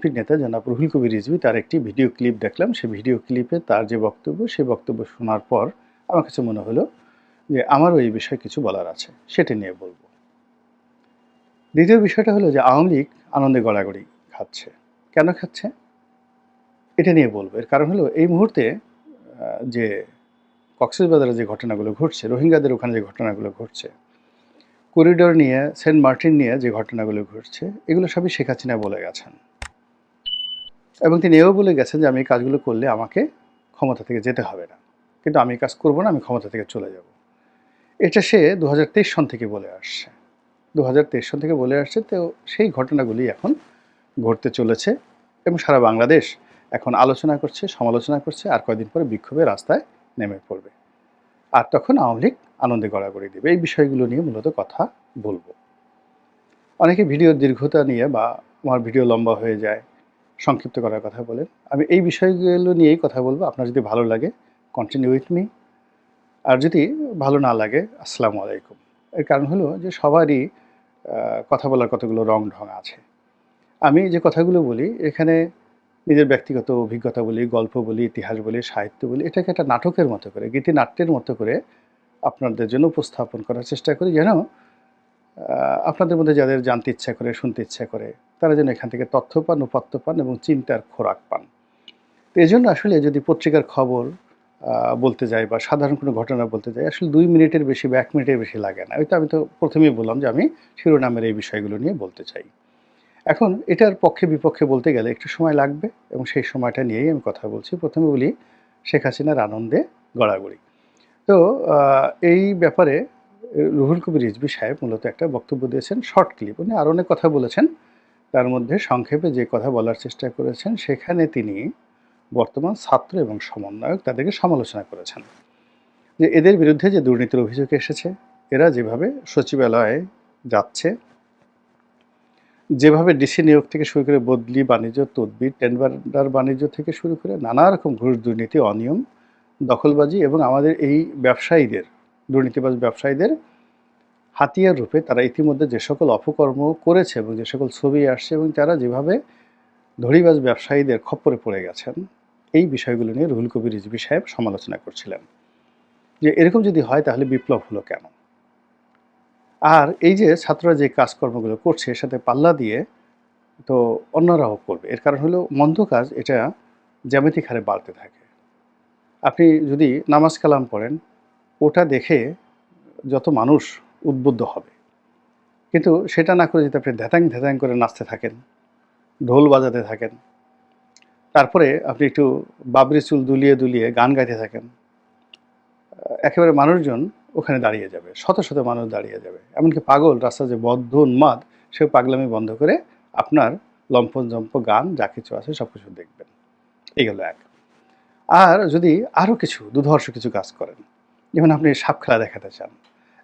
বিএনপির নেতা জনাব রুহুল কবির রিজভী তার একটি ভিডিও ক্লিপ দেখলাম। সেই ভিডিও ক্লিপে তার যে বক্তব্য, সেই বক্তব্য শোনার পর আমার কাছে মনে হলো যে আমারও এই বিষয়ে কিছু বলার আছে। সেটা নিয়ে বলব। দ্বিতীয় বিষয়টা হলো যে আওয়ামী লীগ আনন্দে গড়াগড়ি খাচ্ছে। কেন খাচ্ছে? এটা নিয়ে বলব। এর কারণ হলো এই মুহূর্তে যে কক্সবাজারে যে ঘটনাগুলো ঘটছে, রোহিঙ্গাদের ওখানে যে ঘটনাগুলো ঘটছে, করিডোর নিয়ে, সেন্ট মার্টিন নিয়ে যে ঘটনাগুলো ঘটছে, এগুলো সবই শেখ হাসিনা বলে গেছেন। এবং তিনি এও বলে গেছেন যে আমি এই কাজগুলো করলে আমাকে ক্ষমতা থেকে যেতে হবে না, কিন্তু আমি এই কাজ করব না, আমি ক্ষমতা থেকে চলে যাব। এটা সে 2023 সন থেকে বলে আসছে। 2023 সন থেকে বলে আসছে। তো সেই ঘটনাগুলি এখন ঘটতে চলেছে এবং সারা বাংলাদেশ এখন আলোচনা করছে, সমালোচনা করছে, আর কয়েকদিন পরে বিক্ষোভে রাস্তায় নেমে পড়বে। আর তখন আওয়ামী লীগ আনন্দে গড়াগড়ি দেবে। এই বিষয়গুলো নিয়ে মূলত কথা বলবো। অনেকে ভিডিওর দীর্ঘতা নিয়ে বা আমার ভিডিও লম্বা হয়ে যায়, সংক্ষিপ্ত করার কথা বলেন। আমি এই বিষয়গুলো নিয়েই কথা বলবো। আপনার যদি ভালো লাগে কন্টিনিউ উইথ মি, আর যদি ভালো না লাগে আসসালামু আলাইকুম। এর কারণ হলো যে সবারই কথা বলার কতগুলো রং ঢং আছে। আমি যে কথাগুলো বলি এখানে নিজের ব্যক্তিগত অভিজ্ঞতা বলি, গল্প বলি, ইতিহাস বলি, সাহিত্য বলি, এটাকে একটা নাটকের মতো করে, গীতিনাট্যের মতো করে আপনাদের জন্য উপস্থাপন করার চেষ্টা করি, যেন আপনাদের মধ্যে যাদের জানতে ইচ্ছা করে, শুনতে ইচ্ছা করে, তারা যেন এখান থেকে তথ্য পান, উপাত্ত পান এবং চিন্তার খোরাক পান। তো এজন্য আসলে যদি পত্রিকার খবর বলতে যাই বা সাধারণ কোনো ঘটনা বলতে যাই, আসলে 2 মিনিটের বেশি বা 1 মিনিটের বেশি লাগে না। আমি তো প্রথমেই বললাম যে আমি শিরোনামের এই বিষয়গুলো নিয়ে বলতে চাই। এখন এটার পক্ষে বিপক্ষে বলতে গেলে একটু সময় লাগবে এবং সেই সময়টা নিয়েই আমি কথা বলছি। প্রথমে বলি শেখ হাসিনার আনন্দে গড়াগড়ি। তো এই ব্যাপারে রুহুল কবির রিজভী সাহেব মূলত একটা বক্তব্য দিয়েছেন, শর্ট ক্লিপ। উনি আরও অনেক কথা বলেছেন। তার মধ্যে সংক্ষেপে যে কথা বলার চেষ্টা করেছেন, সেখানে তিনি বর্তমান ছাত্র এবং সমন্বয়ক তাদেরকে সমালোচনা করেছেন যে এদের বিরুদ্ধে যে দুর্নীতির অভিযোগ এসেছে, এরা যেভাবে সচিবালয়ে যাচ্ছে, যেভাবে ডিসি নিয়োগ থেকে শুরু করে বদলি, বাণিজ্য, তদবির, টেন্ডার বাণিজ্য থেকে শুরু করে নানা রকম ঘুষ, দুর্নীতি, অনিয়ম, দখলবাজি এবং আমাদের এই ব্যবসায়ীদের, দুর্নীতিবাজ ব্যবসায়ীদের হাতিয়ার রূপে তারা ইতিমধ্যে যে সকল অপকর্ম করেছে এবং যে সকল ছবি আসছে এবং তারা যেভাবে ধড়িবাজ ব্যবসায়ীদের খপ্পরে পড়ে গেছেন, এই বিষয়গুলো নিয়ে রুহুল কবির রিজভী সাহেব সমালোচনা করছিলেন যে এরকম যদি হয় তাহলে বিপ্লব হলো কেন? আর এই যে ছাত্ররা যে কাজকর্মগুলো করছে এর সাথে পাল্লা দিয়ে তো অন্যরাও করবে। এর কারণ হলো মন্দ কাজ এটা জ্যামিতিক হারে বাড়তে থাকে। আপনি যদি নামাজ কালাম পড়েন, ওটা দেখে যত মানুষ উদ্বুদ্ধ হবে, কিন্তু সেটা না করে যদি আপনি ধ্যাতাং ধ্যাতাং করে নাচতে থাকেন, ঢোল বাজাতে থাকেন, তারপরে আপনি একটু বাবরি চুল দুলিয়ে দুলিয়ে গান গাইতে থাকেন, একেবারে মানুষজন ওখানে দাঁড়িয়ে যাবে, শত শত মানুষ দাঁড়িয়ে যাবে। এমনকি পাগল রাস্তা যে বদ্ধ উন্মাদ, সে পাগলামি বন্ধ করে আপনার লম্ফন জম্প গান যা কিছু আছে সব কিছু দেখবেন। এই গেল এক। আর যদি আরও কিছু দুধর্ষ কিছু কাজ করেন, যেমন আপনি সাপ খেলা দেখাতে চান,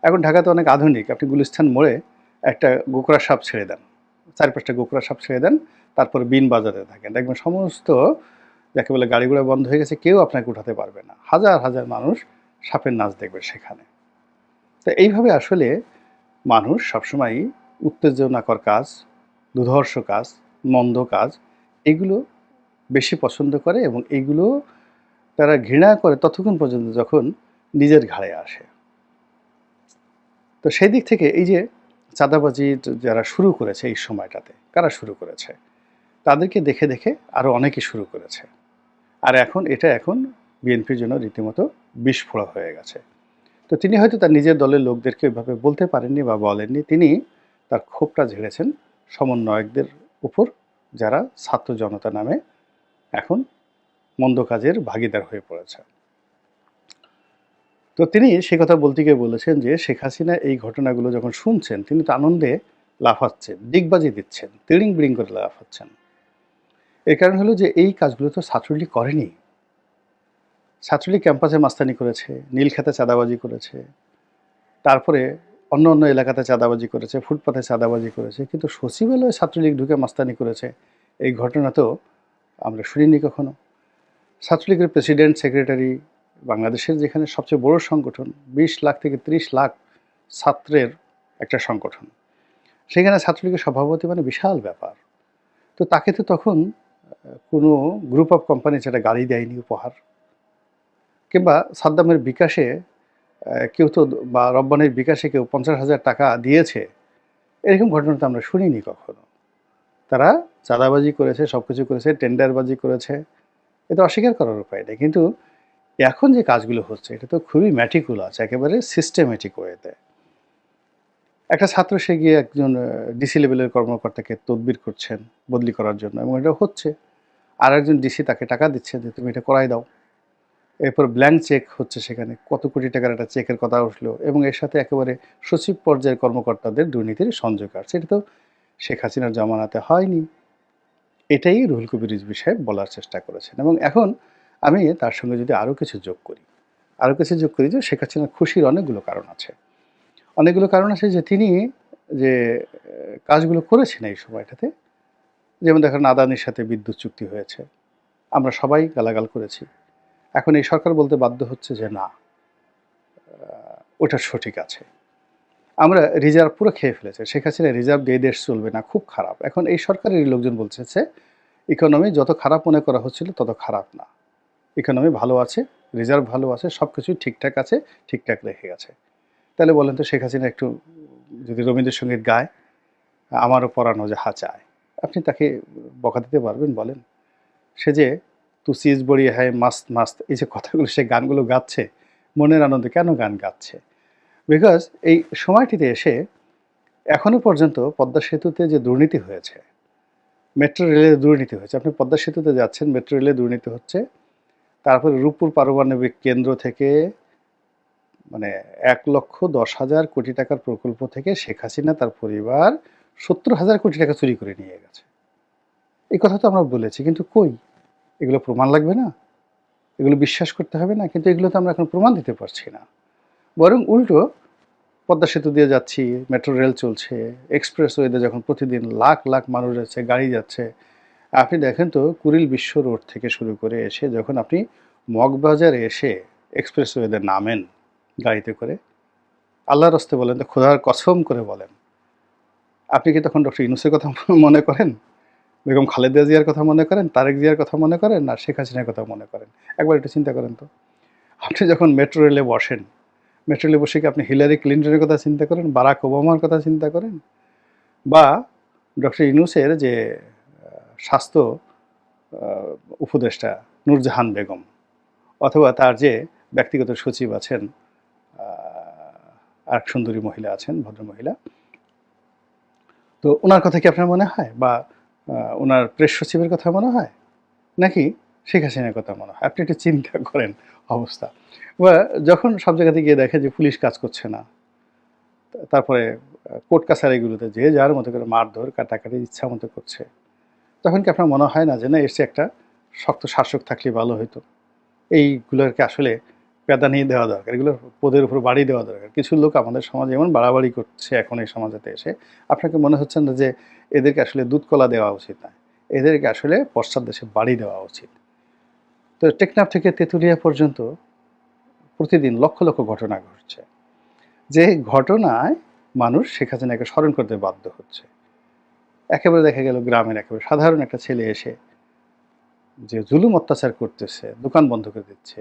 এখন ঢাকাতে অনেক আধুনিক, আপনি গুলিস্তান মোড়ে একটা গোকরা সাপ ছেড়ে দেন, 4-5টা গোকরা সাপ ছেড়ে দেন, তারপরে বিন বাজাতে থাকেন, দেখবেন সমস্ত যাকে বলে গাড়ি ঘোড়া বন্ধ হয়ে গেছে, কেউ আপনাকে উঠাতে পারবে না, হাজার হাজার মানুষ সাপের নাচ দেখবে সেখানে। তো এইভাবে আসলে মানুষ সবসময়ই উত্তেজনাকর কাজ, দুধর্ষ কাজ, মন্দ কাজ, এগুলো বেশি পছন্দ করে এবং এইগুলো তারা ঘৃণা করে ততক্ষণ পর্যন্ত যখন নিজের ঘাড়ে আসে। তো সেই দিক থেকে এই যে চাঁদাবাজি যারা শুরু করেছে এই সময়টাতে, কারা শুরু করেছে? তাদেরকে দেখে দেখে আরও অনেকে শুরু করেছে। আর এখন বিএনপির জন্য রীতিমতো বিস্ফোরক হয়ে গেছে। তো তিনি হয়তো তার নিজের দলের লোকদেরকে ওইভাবে বলতে পারেননি বা বলেননি। তিনি তার ক্ষোভটা ঝেড়েছেন সমন্বয়কদের উপর, যারা ছাত্র জনতা নামে এখন মন্দ কাজের ভাগীদার হয়ে পড়েছে। তো তিনি সে কথা বলতে গিয়ে বলেছেন যে শেখ হাসিনা এই ঘটনাগুলো যখন শুনছেন, তিনি তো আনন্দে লাফাচ্ছেন, ডিগবাজি দিচ্ছেন, তিড়িং বিড়িং করে লাফাচ্ছেন। এর কারণ হলো যে এই কাজগুলো তো ছাত্রলীগ করেনি। ছাত্রলীগ ক্যাম্পাসে মাস্তানি করেছে, নীলক্ষেতে চাঁদাবাজি করেছে, তারপরে অন্য এলাকাতে চাঁদাবাজি করেছে, ফুটপাতে চাঁদাবাজি করেছে, কিন্তু সচিবালয়ে ছাত্রলীগ ঢুকে মাস্তানি করেছে, এই ঘটনা তো আমরা শুনিনি কখনো। ছাত্রলীগের প্রেসিডেন্ট, সেক্রেটারি, বাংলাদেশের যেখানে সবচেয়ে বড় সংগঠন, 20 লাখ থেকে 30 লাখ ছাত্রের একটা সংগঠন, সেখানে ছাত্রলীগের সভাপতি মানে বিশাল ব্যাপার। তো তাকে তো তখন কোনো গ্রুপ অফ কোম্পানি সেটা গাড়ি দেয়নি উপহার, কিংবা সাদ্দামের বিকাশে কেউ তো, বা রব্বানির বিকাশে কেউ 50,000 টাকা দিয়েছে, এরকম ঘটনা তো আমরা শুনিনি কখনো। তারা চাঁদাবাজি করেছে, সব কিছু করেছে, টেন্ডারবাজি করেছে, এটা অস্বীকার করার উপায় নেই। কিন্তু এখন যে কাজগুলো হচ্ছে এটা তো খুবই ম্যাটিকুলাস, একেবারে সিস্টেমেটিক ওয়েতে। একটা ছাত্র সে গিয়ে একজন ডিসি লেভেলের কর্মকর্তাকে তদবির করছেন বদলি করার জন্য, এবং এটা হচ্ছে। আর একজন ডিসি তাকে টাকা দিচ্ছে যে তুমি এটা করাই দাও। এরপর ব্ল্যাঙ্ক চেক হচ্ছে, সেখানে কত কোটি টাকার একটা চেকের কথা উঠলো, এবং এর সাথে একেবারে সচিব পর্যায়ের কর্মকর্তাদের দুর্নীতির সংযোগ আছে। এটা তো শেখ হাসিনার জমানাতে হয়নি। এটাই রুহুল কবির রিজভী সাহেব বলার চেষ্টা করেছেন। এবং এখন আমি তার সঙ্গে যদি আরও কিছু যোগ করি, যে শেখ হাসিনার খুশির অনেকগুলো কারণ আছে। যে তিনি যে কাজগুলো করেছেন এই সময়টাতে, যেমন দেখেন আদানির সাথে বিদ্যুৎ চুক্তি হয়েছে, আমরা সবাই গালাগাল করেছি। এখন এই সরকার বলতে বাধ্য হচ্ছে যে না, ওটা সঠিক আছে। আমরা রিজার্ভ পুরো খেয়ে ফেলেছে, শেখ হাসিনা রিজার্ভ দিয়ে দেশ চলবে না, খুব খারাপ। এখন এই সরকারের লোকজন বলছে ইকোনমি যত খারাপ মনে করা হচ্ছিল তত খারাপ না, ইকোনমি ভালো আছে, রিজার্ভ ভালো আছে, সব কিছুই ঠিকঠাক আছে, ঠিকঠাক রেখে গেছে। তাহলে বলেন তো, শেখ হাসিনা একটু যদি রবীন্দ্রসঙ্গীত গায়, আমারও পরানো যাহা চায়, আপনি তাকে বকা দিতে পারবেন বলেন? সে যে তু চিজ বড়ি হ্যায় মাস্ত মাস্ত, এই যে কথাগুলো সে গানগুলো গাচ্ছে, মনের আনন্দে কেন গান গাচ্ছে? বিকজ এই সময়টিতে এসে এখনও পর্যন্ত পদ্মা সেতুতে যে দুর্নীতি হয়েছে, মেট্রো রেলে দুর্নীতি হয়েছে, আপনি পদ্মা সেতুতে যাচ্ছেন, মেট্রো রেলে দুর্নীতি হচ্ছে, তারপরে রূপপুর পারমাণবিক কেন্দ্র থেকে মানে 1,10,000 কোটি টাকার প্রকল্প থেকে শেখ হাসিনা তার পরিবার 70,000 কোটি টাকা চুরি করে নিয়ে গেছে। এই কথা তো আমরা বলেছি, কিন্তু কই? এগুলো প্রমাণ লাগবে না? এগুলো বিশ্বাস করতে হবে না? কিন্তু এগুলো তো আমরা এখন প্রমাণ দিতে পারছি না। বরং উল্টো পদ্মা সেতু দিয়ে যাচ্ছি, মেট্রো রেল চলছে, এক্সপ্রেসওয়েতে যখন প্রতিদিন লাখ লাখ মানুষ যাচ্ছে, গাড়ি যাচ্ছে। আপনি দেখেন তো, কুড়িল বিশ্ব রোড থেকে শুরু করে এসে যখন আপনি মগবাজারে এসে এক্সপ্রেসওয়েতে নামেন গাড়িতে করে, আল্লাহর রাস্তে বলেন তো, খোদার কসম করে বলেন, আপনি কি তখন ডক্টর ইউনূসের কথা মনে করেন, বেগম খালেদা জিয়ার কথা মনে করেন, তারেক জিয়ার কথা মনে করেন, না শেখ হাসিনার কথা মনে করেন? একবার একটু চিন্তা করেন তো। আপনি যখন মেট্রো রেলে বসেন, মেট্রো রেলে বসে কি আপনি হিলারি ক্লিন্টনের কথা চিন্তা করেন, বারাক ওবামার কথা চিন্তা করেন, বা ডক্টর ইউনূসের যে স্বাস্থ্য উপদেষ্টা নূরজাহান বেগম, অথবা তার যে ব্যক্তিগত সচিব আছেন, আর সুন্দরী মহিলা আছেন, ভদ্রমহিলা, তো ওনার কথা কি আপনার মনে হয়? বা ওনার প্রেস সচিবের কথা মনে হয়, নাকি শেখ হাসিনার কথা মনে হয়? আপনি একটু চিন্তা করেন অবস্থা। বা যখন সব জায়গাতে গিয়ে দেখে যে পুলিশ কাজ করছে না, তারপরে কোর্ট কাছারিগুলোতে যে যার মতো করে মারধর কাটাকাটি ইচ্ছা মতো করছে, তখন কি আপনার মনে হয় না যে না, এসে একটা শক্ত শাসক থাকলে ভালো হতো? এইগুলোকে আসলে প্যাদানি দেওয়া দরকার, এগুলো পদের উপর বাড়ি দেওয়া দরকার। কিছু লোক আমাদের সমাজে এমন বাড়াবাড়ি করছে এখন এই সমাজেতে এসে, আপনাকে মনে হচ্ছে না যে এদেরকে আসলে দুধ কলা দেওয়া উচিত না, এদেরকে আসলে পশ্চাৎ দেশে বাড়ি দেওয়া উচিত? তো টেকনাফ থেকে তেঁতুলিয়া পর্যন্ত প্রতিদিন লক্ষ লক্ষ ঘটনা ঘটছে, যে ঘটনায় মানুষ শেখ হাসিনাকে স্মরণ করতে বাধ্য হচ্ছে। একেবারে দেখা গেল গ্রামের একেবারে সাধারণ একটা ছেলে এসে যে জুলুম অত্যাচার করতেছে, দোকান বন্ধ করে দিচ্ছে,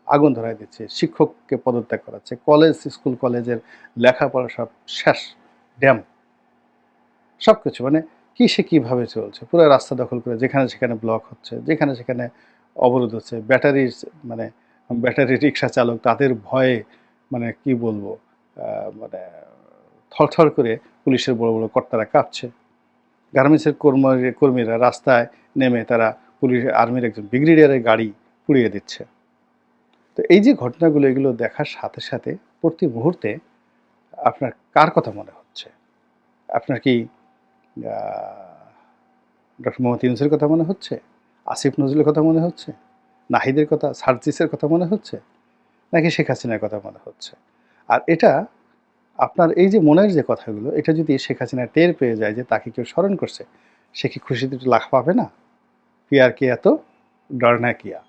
আগুন ধরায় দিচ্ছে, শিক্ষককে পদত্যাগ করাচ্ছে, কলেজ স্কুল কলেজের লেখাপড়া সব শেষ, ড্যাম, সব কিছু মানে কি সে কীভাবে চলছে, পুরো রাস্তা দখল করে যেখানে সেখানে ব্লক হচ্ছে, যেখানে সেখানে অবরোধ হচ্ছে, ব্যাটারির মানে ব্যাটারি রিক্সা চালক তাদের ভয়ে মানে কি বলবো, মানে থরথর করে পুলিশের বড় বড় কর্তারা কাঁপছে, গার্মেন্টসের কর্মীরা রাস্তায় নেমে তারা পুলিশ আর্মির একজন ব্রিগেডিয়ারের গাড়ি পুড়িয়ে দিচ্ছে। তো এই যে ঘটনাগুলো, এগুলো দেখার সাথে সাথে প্রতি মুহূর্তে আপনার কার কথা মনে হচ্ছে? আপনার কি ডক্টর মোহাম্মদ ইউনূসের কথা মনে হচ্ছে, আসিফ নজরুলের কথা মনে হচ্ছে, নাহিদের কথা, সার্জিসের কথা মনে হচ্ছে, নাকি শেখ হাসিনার কথা মনে হচ্ছে? আর এটা আপনার এই যে মনের যে কথাগুলো, এটা যদি শেখ হাসিনা টের পেয়ে যায় যে তাকে কেউ স্মরণ করছে, সে কি খুশিতে একটু লাখ পাবে না? পিয়ার কিয়া তো ডরনা কিয়া।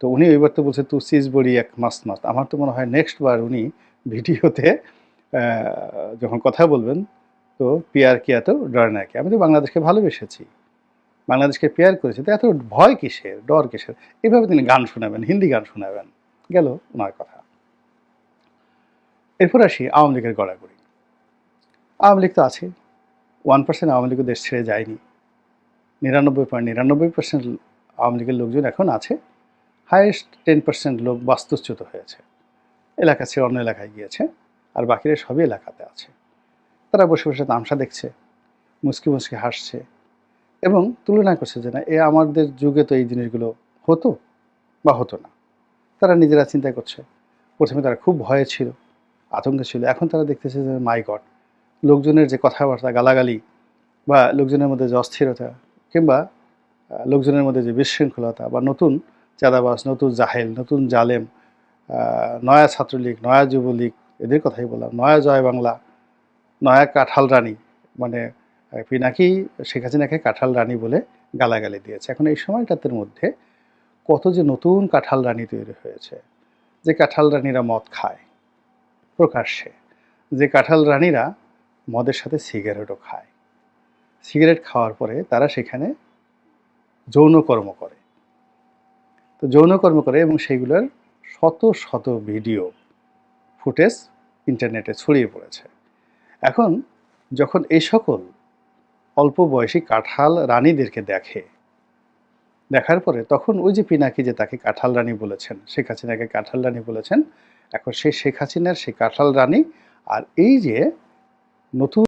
তো উনি ওইবার তো বলছে তু সিজ বড়ি এক মাস্ত মাস্ত। আমার তো মনে হয় নেক্সট বার উনি ভিডিওতে যখন কথা বলবেন, তো পিয়ার কিয়া তো ডরনা কিয়া, আমি তো বাংলাদেশকে ভালোবেসেছি, বাংলাদেশকে পেয়ার করেছে, তো এত ভয় কিসের, ডর কিসের? এভাবে তিনি গান শোনাবেন, হিন্দি গান শোনাবেন। গেল ওনার কথা। এরপর আসি আওয়ামী লীগের গড়াগড়ি। আওয়ামী লীগ তো আছে, 1% আওয়ামী লীগও দেশ ছেড়ে যায়নি। 99.99% আওয়ামী লীগের লোকজন এখন আছে। হাইয়েস্ট 10% লোক বাস্তুচ্যুত হয়েছে, এলাকা ছেড়ে অন্য এলাকায় গিয়েছে, আর বাকিরা সবই এলাকাতে আছে। তারা বসে বসে তামসা দেখছে, মুচকি মুচকি হাসছে এবং তুলনা করছে যে না, আমাদের যুগে তো এই জিনিসগুলো হতো বা হতো না। তারা নিজেরা চিন্তা করছে। প্রথমে তারা খুব ভয়ে ছিল, আতঙ্কে ছিল। এখন তারা দেখতেছে যে মাই গড, লোকজনের যে কথাবার্তা, গালাগালি বা লোকজনের মধ্যে যে অস্থিরতা কিংবা লোকজনের মধ্যে যে বিশৃঙ্খলতা বা নতুন চাঁদাবাজ, নতুন জাহেল, নতুন জালেম, নয়া ছাত্রলীগ, নয়া যুবলীগ, এদের কথাই বললাম, নয়া জয় বাংলা, নয়া কাঁঠাল রানী, মানে পিনাকি শেখ হাসিনাকে কাঁঠাল রানী বলে গালাগালি দিয়েছে। এখন এই সময়টাতে মধ্যে কত যে নতুন কাঁঠাল রানী তৈরি হয়েছে, যে কাঁঠাল রানীরা মদ খায় প্রকাশ্যে, যে কাঁঠাল রানীরা মদের সাথে সিগারেটও খায়, সিগারেট খাওয়ার পরে তারা সেখানে যৌনকর্ম করে। তো যৌনকর্ম করে এবং সেইগুলোর শত শত ভিডিও ফুটেজ ইন্টারনেটে ছড়িয়ে পড়েছে। এখন যখন এই সকল অল্প বয়সী কাঁঠাল রানীদেরকে দেখার পরে তখন ওই যে পিনাকি যে তাকে কাঁঠাল রানী বলেছেন, শেখ হাসিনাকে কাঁঠাল রানী বলেছেন, এখন সেই শেখ হাসিনার সেই কাঁঠাল রানী আর এই যে নতুন